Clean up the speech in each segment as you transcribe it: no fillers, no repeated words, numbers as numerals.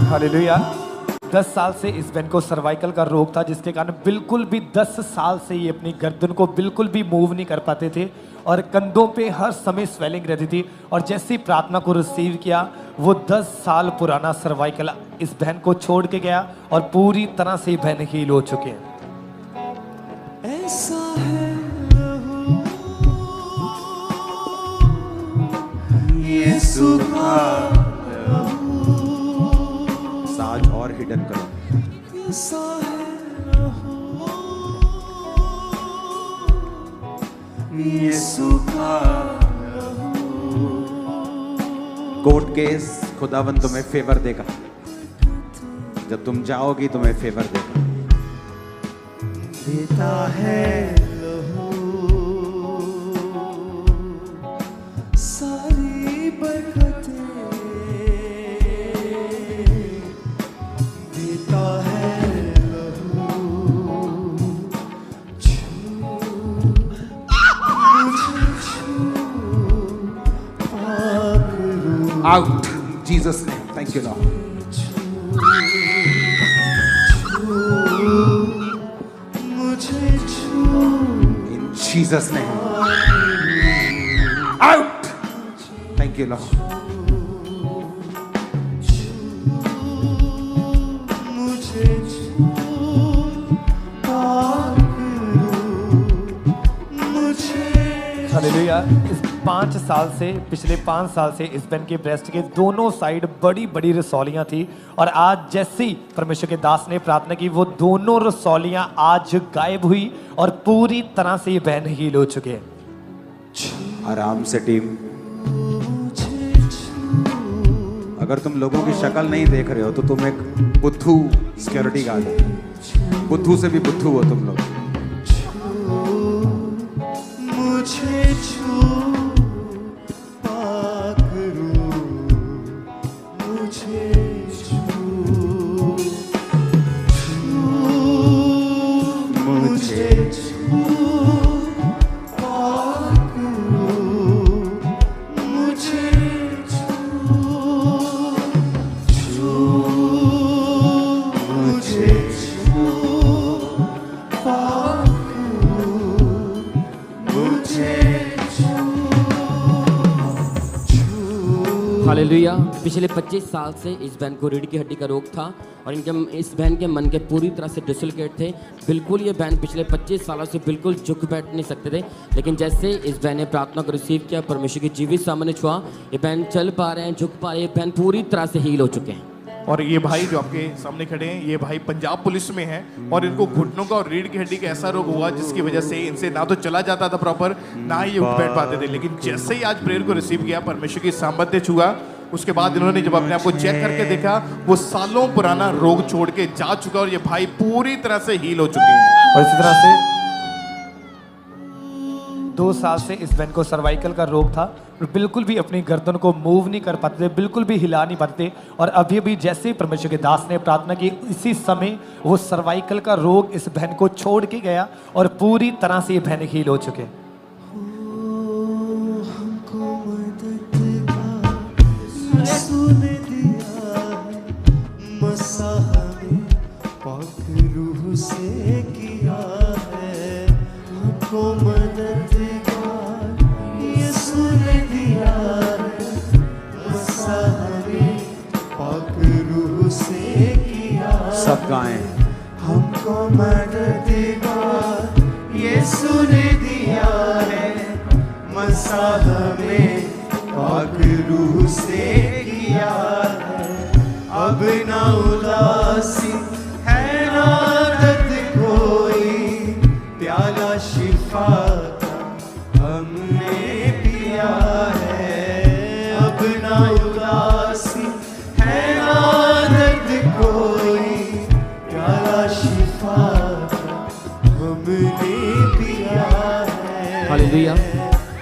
Hallelujah. 10 साल से इस बहन को सर्वाइकल का रोग था, जिसके कारण बिल्कुल भी 10 साल से ये अपनी गर्दन को बिल्कुल भी मूव नहीं कर पाते थे और कंधों पे हर समय स्वेलिंग रहती थी। और जैसे ही प्रार्थना को रिसीव किया, वो 10 साल पुराना सर्वाइकल इस बहन को छोड़ के गया और पूरी तरह से बहन हील हो चुके हैं। ऐसा है यीशु का साज और हिडन करो। ऐसा है यीशु का कोर्ट केस खुदावन तुम्हें फेवर देगा। जब तुम जाओगी तुम्हें फेवर देगा। देता है लहू सारी बरकतें, देता है लहू मुझे छू पाक रूह out Jesus name. Thank you Lord. In Jesus name. Out. Thank you Lord. Hallelujah. इस 5 साल से, पिछले 5 साल से इस बहन के ब्रेस्ट के दोनों साइड बड़ी बड़ी रसौलियां थी और आज जैसे ही परमेश्वर के दास ने प्रार्थना की, वो दोनों रसौलियां आज गायब हुई और पूरी तरह से ये बहन हील हो चुके हैं। आराम से टीम। अगर तुम लोगों की शक्ल नहीं देख रहे हो तो तुम एक बुद्धू सिक्योरिटी गार्ड हो। बुद्धू से भी बुद्धू हो तुम लोग। मुझे छू पाक रूह मुझे छू मुझे छू पाक रूह मुझे छू मुझे छू पाक हालेलुया। पिछले 25 साल से इस बहन को रीढ़ की हड्डी का रोग था और इनके इस बहन के मन के पूरी तरह से डिसलोकेट थे। बिल्कुल ये बहन पिछले 25 सालों से बिल्कुल झुक बैठ नहीं सकते थे, लेकिन जैसे इस बहन ने प्रार्थना को रिसीव किया, परमेश्वर की जीवित सामने छुआ, ये बहन चल पा रहे हैं, झुक पा रहे हैं, ये बहन पूरी तरह से हील हो चुके हैं। और ये भाई जो आपके सामने खड़े हैं, ये भाई पंजाब पुलिस में हैं और इनको घुटनों का और रीढ़ की हड्डी का ऐसा रोग हुआ जिसकी वजह से इनसे ना तो चला जाता था प्रॉपर, ना ही ये उठ बैठ पाते थे। लेकिन जैसे ही आज प्रेयर को रिसीव किया, परमेश्वर की सामर्थ्य छुआ, उसके बाद इन्होंने जब अपने आप को चेक करके देखा, वो सालों पुराना रोग छोड़ के जा चुका और ये भाई पूरी तरह से हील हो चुके हैं। और इसी तरह से 2 साल से इस बहन को सर्वाइकल का रोग था और बिल्कुल भी अपनी गर्दन को मूव नहीं कर पाते थे, बिल्कुल भी हिला नहीं पाते थे। और अभी भी जैसे ही परमेश्वर के दास ने प्रार्थना की, इसी समय वो सर्वाइकल का रोग इस बहन को छोड़ के गया और पूरी तरह से ये बहन हील हो चुके। रूह से किया है हमको मददगार, यीशु ने दिया है मसाहरे, पाक रूह से किया सब गाएं। हमको मददगार, यीशु ने दिया है मसाह में, पाक रूह से किया है। अब ना उदासी है ना दर्द कोई, प्याला शिफा का हमने पिया है। अब ना उदासी है ना दर्द कोई, प्याला शिफा का हमने पिया है। हालेलुया।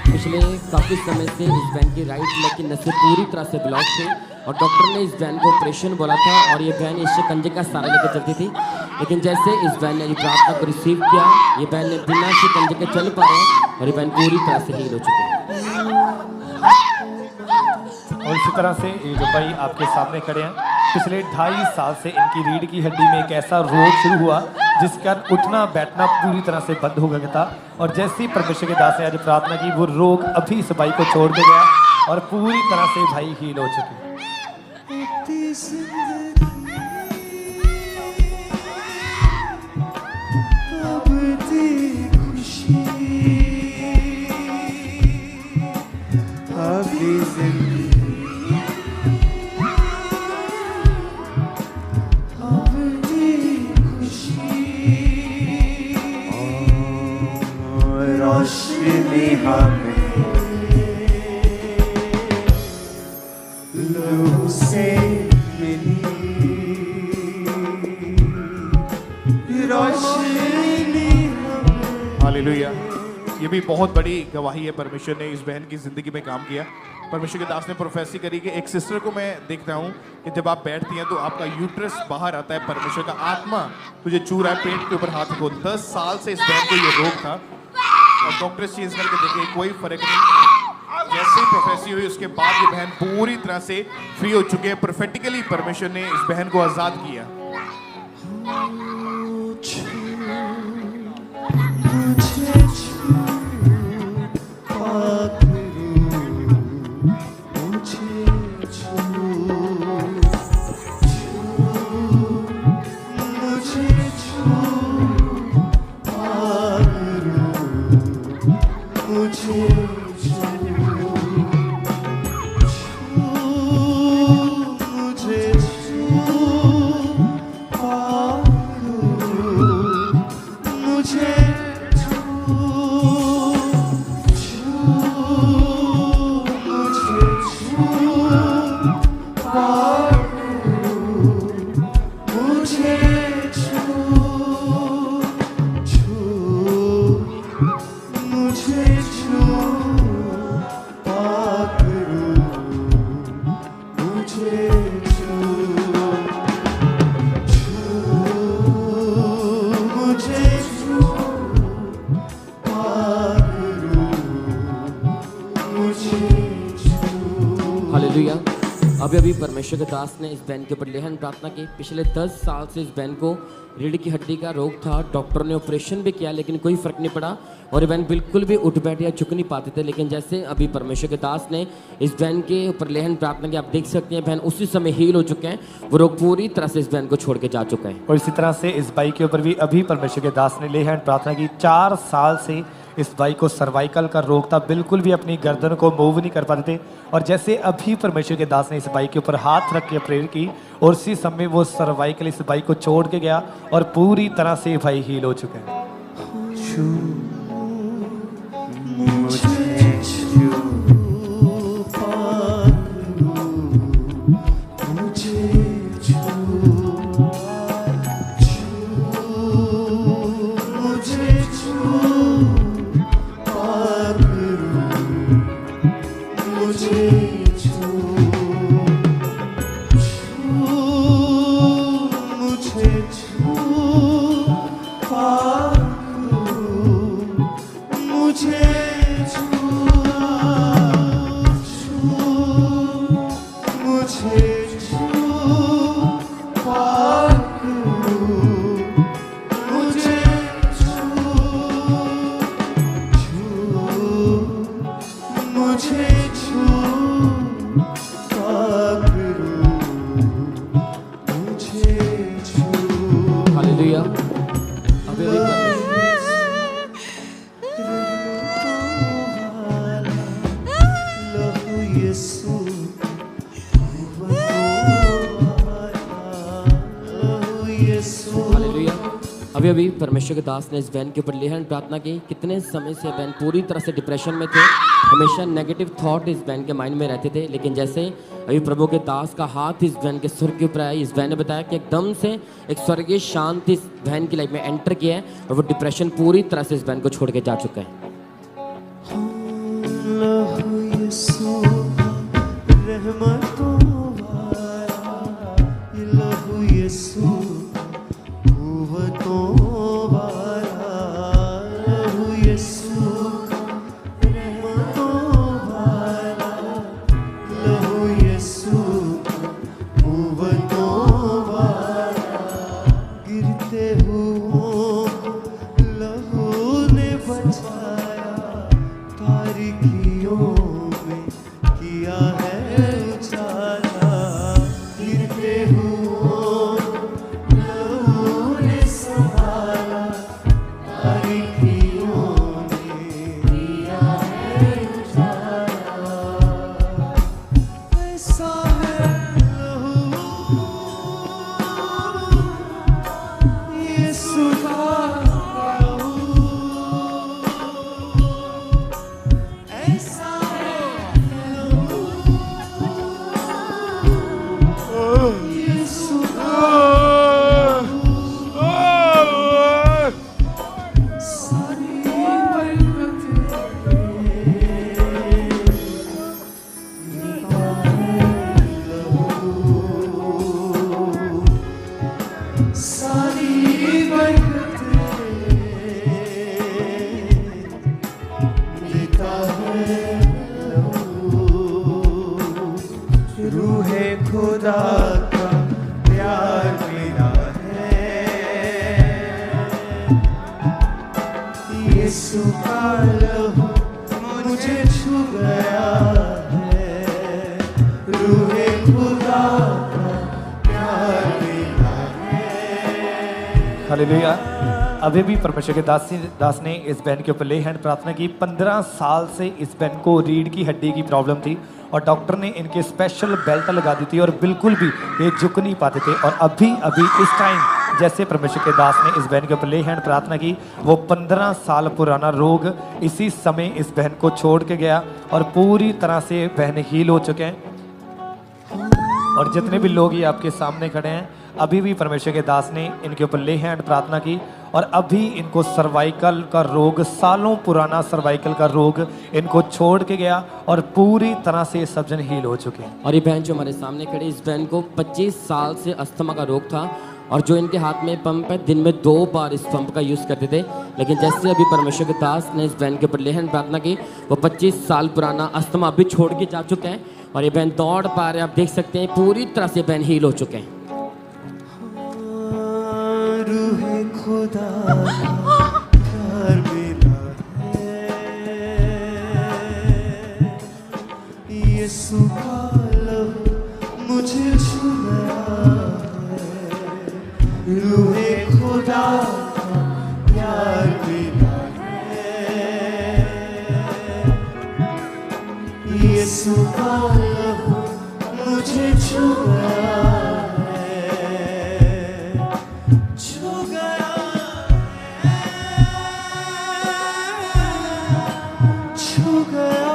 पिछले काफ़ी समय से इस बहन की राइट लेग की नसें पूरी तरह से ब्लॉक थी और डॉक्टर ने इस बहन को ऑपरेशन बोला था और ये बहन इस शिकंजे का सहारा लेकर चलती थी। लेकिन जैसे इस बहन ने प्रार्थना को रिसीव किया, ये बहन ने बिना शिकंजे के चल पा रहे हैं और ये बहन पूरी तरह से हील हो चुकी है। और इसी तरह से ये जो भाई आपके सामने खड़े हैं, पिछले 2.5 साल से इनकी रीढ़ की हड्डी में एक ऐसा रोग शुरू हुआ जिसके कारण उठना बैठना पूरी तरह से बंद हो गया था। और जैसे ही परमेश्वर के दास ने आज प्रार्थना की, वो रोग अभी इस भाई को छोड़ के गया और पूरी तरह से भाई हील हो चुके हैं। रोशनी हमें लहू से मिली, रोशनी हालेलुया। ये भी बहुत बड़ी गवाही है, परमेश्वर ने इस बहन की जिंदगी में काम किया। परमेश्वर के दास ने प्रोफेसी करी कि एक सिस्टर को मैं देखता हूँ कि जब आप बैठती हैं तो आपका यूट्रस बाहर आता है, परमेश्वर का आत्मा तुझे छू रहा है, पेट के ऊपर हाथ रखो। 10 साल से इस बहन को ये रोग था और डॉक्टर चेंज करके देखे, कोई फर्क नहीं। जैसे ही प्रोफेसी हुई उसके बाद ये बहन पूरी तरह से फ्री हो चुके हैं। प्रोफेटिकली परमेश्वर ने इस बहन को आजाद किया। हालेलुया। अभी परमेश्वर के दास ने इस बहन के ऊपर लेहन प्रार्थना की। पिछले 10 साल से इस बहन को रीढ़ की हड्डी का रोग था। डॉक्टर ने ऑपरेशन भी किया लेकिन कोई फर्क नहीं पड़ा और ये बहन बिल्कुल भी उठ बैठ या झुक नहीं पाते थे। लेकिन जैसे अभी परमेश्वर के दास ने इस बहन के ऊपर लेहन प्रार्थना की, आप देख सकते हैं बहन उसी समय हील हो चुके हैं। वो रोग पूरी तरह से इस बहन को छोड़ के जा चुका है। और इसी तरह से इस भाई के ऊपर भी अभी परमेश्वर के दास ने लेहन प्रार्थना की। 4 साल से इस भाई को सर्वाइकल का रोग था, बिल्कुल भी अपनी गर्दन को मूव नहीं कर पाते थे। और जैसे अभी परमेश्वर के दास ने इस भाई के ऊपर हाथ रख के प्रेयर की और उसी समय वो सर्वाइकल इस भाई को छोड़ के गया और पूरी तरह से भाई हील हो चुके हैं। हालेलुया। अभी परमेश्वर के दास ने इस बहन के ऊपर लेहन प्रार्थना की। कितने समय से बहन पूरी तरह से डिप्रेशन में थे, हमेशा नेगेटिव थॉट इस बहन के माइंड में रहते थे। लेकिन जैसे अभी प्रभु के दास का हाथ इस बहन के सुर के ऊपर आया, इस बहन ने बताया कि एकदम से एक स्वर्गीय शांति इस बहन की लाइफ में एंटर किया है और वो डिप्रेशन पूरी तरह से इस बहन को छोड़ के जा चुका है। दिया है उजाला, गिरते हुओं लहू ने संभाला, बारीकियों ने दिया है उजाला। ऐसा है लहू यीशु का लहू, ऐसा है लहू यीशु का सारी देता है रूहे खुदा का प्यार मेरा है, यीशु का लहू मुझे छू गया है, रूहे खुदा का प्यार मेरा है। हालेलुया। अभी भी परमेश्वर के दास ने इस बहन के ऊपर ले हैंड प्रार्थना की। 15 साल से इस बहन को रीढ़ की हड्डी की प्रॉब्लम थी और डॉक्टर ने इनके स्पेशल बेल्ट लगा दी थी और बिल्कुल भी ये झुक नहीं पाते थे। और अभी इस टाइम जैसे परमेश्वर के दास ने इस बहन के ऊपर ले हैंड प्रार्थना की, वो 15 साल पुराना रोग इसी समय इस बहन को छोड़ के गया और पूरी तरह से बहन हील हो चुके हैं। और जितने भी लोग ये आपके सामने खड़े हैं, अभी भी परमेश्वर के दास ने इनके ऊपर ले हैंड प्रार्थना की और अभी इनको सर्वाइकल का रोग, सालों पुराना सर्वाइकल का रोग इनको छोड़ के गया और पूरी तरह से सब जन हील हो चुके हैं। और ये बहन जो हमारे सामने खड़ी, इस बहन को 25 साल से अस्थमा का रोग था और जो इनके हाथ में पंप है, दिन में 2 बार इस पंप का यूज़ करते थे। लेकिन जैसे अभी परमेश्वर के दास ने इस बहन के ऊपर लेहन प्रार्थना की, वो 25 साल पुराना अस्थमा अभी छोड़ के जा चुके हैं और ये बहन दौड़ पा रहे हैं। आप देख सकते हैं पूरी तरह से बहन हील हो चुके हैं। रूहे खुदा प्यार मेरा है, यीशु का लहू मुझे छू गया है, रूहे खुदा प्यार मेरा है, यीशु का लहू मुझे छू गया है, छू गया है, छू गया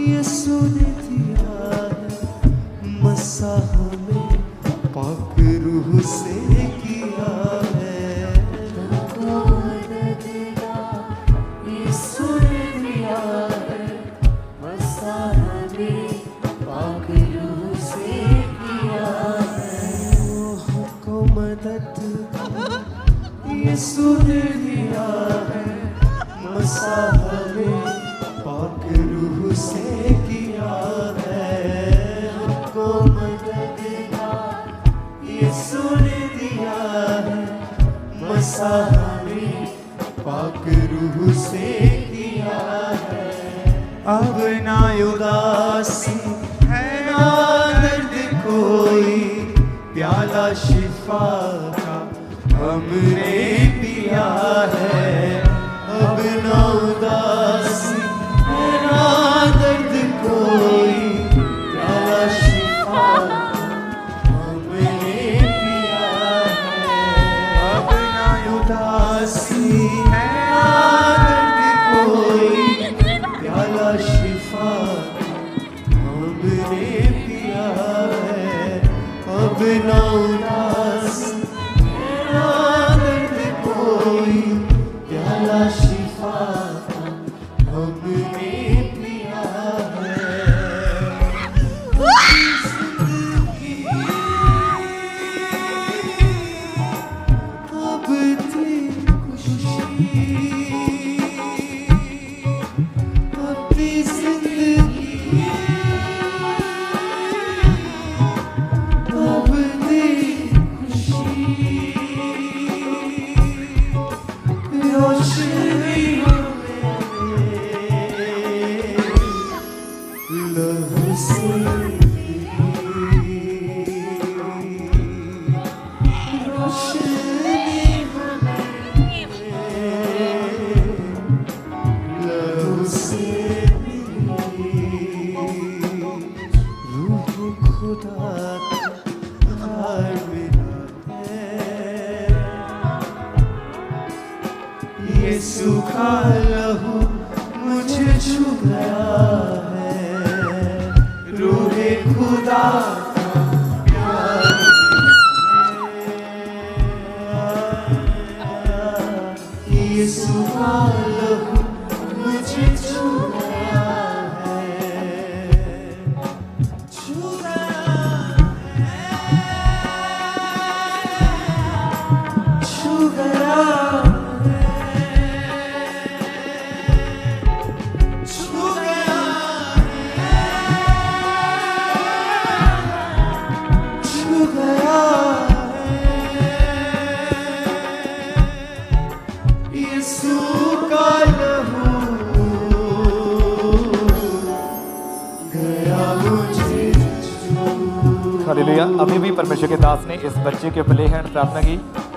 यीशु ने दिया है मसाह में, पाक रूह से किया है। यीशु ने दिया है मसाह में, पाक रूह से किया है। हमको मदद यीशु ने दिया है मसाह में, पाक रूह से किया है। हमको मदद यीशु ने दिया है मसाह में, पाक रूह से किया है। अब ना उदासी है ना दर्द कोई, प्याला शिफा का हमने पिया है। अब ना उदासी है ना दर्द कोई, प्याला शिफा हमने पिया है। अब ना उदासी है ना दर्द कोई, प्याला शिफा हमने पिया है। अब ना उदासी कोई, प्याला शिफा हमने पिया है। अब थी खुशी, अपनी जिंदगी अब थी खुशी, रोशनी लहू से रोशनी लहू से रूह खुदा हार मेरा है। यीशु का लहू मुझे छू गया है। रूहे खुदा का प्यार है। यीशु का लहू मुझे छू गया है। छू गया है। छू गया हालेलुया। अभी भी परमेश्वर के दास ने इस बच्चे के प्ले हैंड प्रार्थना की।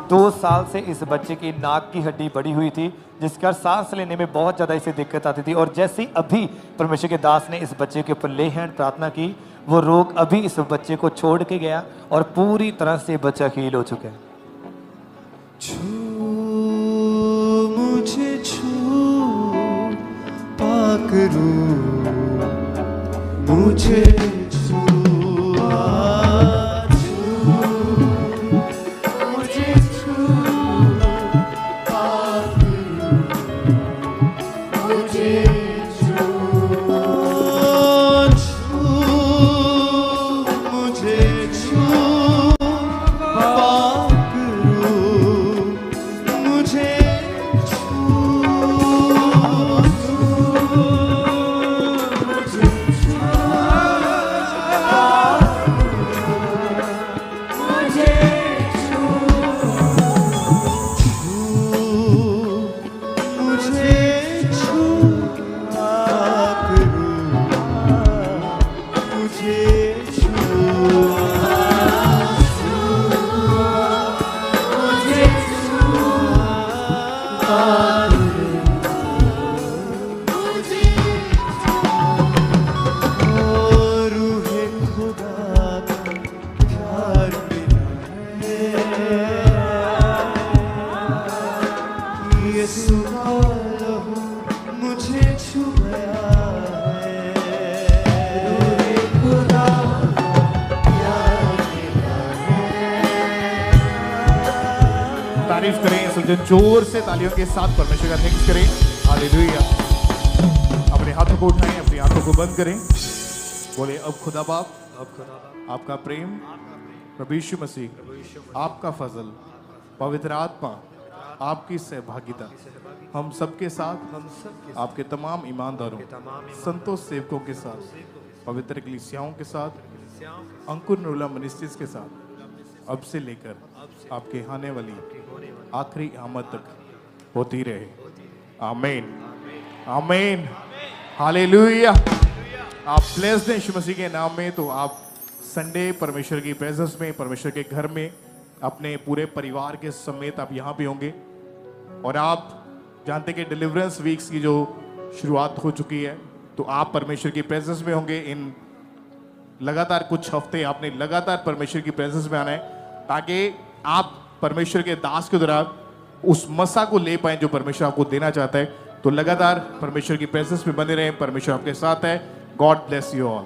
2 साल से इस बच्चे की नाक की हड्डी बढ़ी हुई थी, जिसका सांस लेने में बहुत ज़्यादा इसे दिक्कत आती थी। और जैसे अभी परमेश्वर के दास ने इस बच्चे के ऊपर ले हैंड प्रार्थना की, वो रोग अभी इस बच्चे को छोड़ के गया और पूरी तरह से बच्चा हील हो चुका है। छू मुझे छू, पाक रूह मुझे छू, मुझे छू, पाक रूह मुझे छू, मुझे छू, पाक रूह मुझे छू, रिसीव करें। सब जन जोर से तालियों के साथ परमेश्वर का थैंक्स करें। हालेलुया। अपने हाथों को उठाएं, अपनी आंखों को बंद करें। बोले अब खुदा बाप, आपका प्रेम, प्रभु यीशु मसीह, आपका फजल, पवित्र आत्मा, आपकी सहभागिता हम सबके साथ, आपके तमाम ईमानदारों, संतों, सेवकों के साथ, पवित्र कलीसियाओं के साथ, अंकुर नुला मिनिस्ट्रीज के साथ अब से लेकर आपके आने वाली आखिरी आमद तक होती रहे। आमीन, आमीन, हालेलुया। आप ब्लेस्ड हैं यीशु मसीह के नाम में। तो आप संडे परमेश्वर की प्रेजेंस में, परमेश्वर के घर में अपने पूरे परिवार के समेत आप यहाँ पे होंगे। और आप जानते कि डिलीवरेंस वीक्स की जो शुरुआत हो चुकी है, तो आप परमेश्वर की प्रेजेंस में होंगे। इन लगातार कुछ हफ्ते आपने लगातार परमेश्वर की प्रेजेंस में आना है, ताकि आप परमेश्वर के दास के द्वारा उस मसा को ले पाए जो परमेश्वर आपको देना चाहता है। तो लगातार परमेश्वर की प्रेजेंस में बने रहें। परमेश्वर आपके साथ है। God bless you all.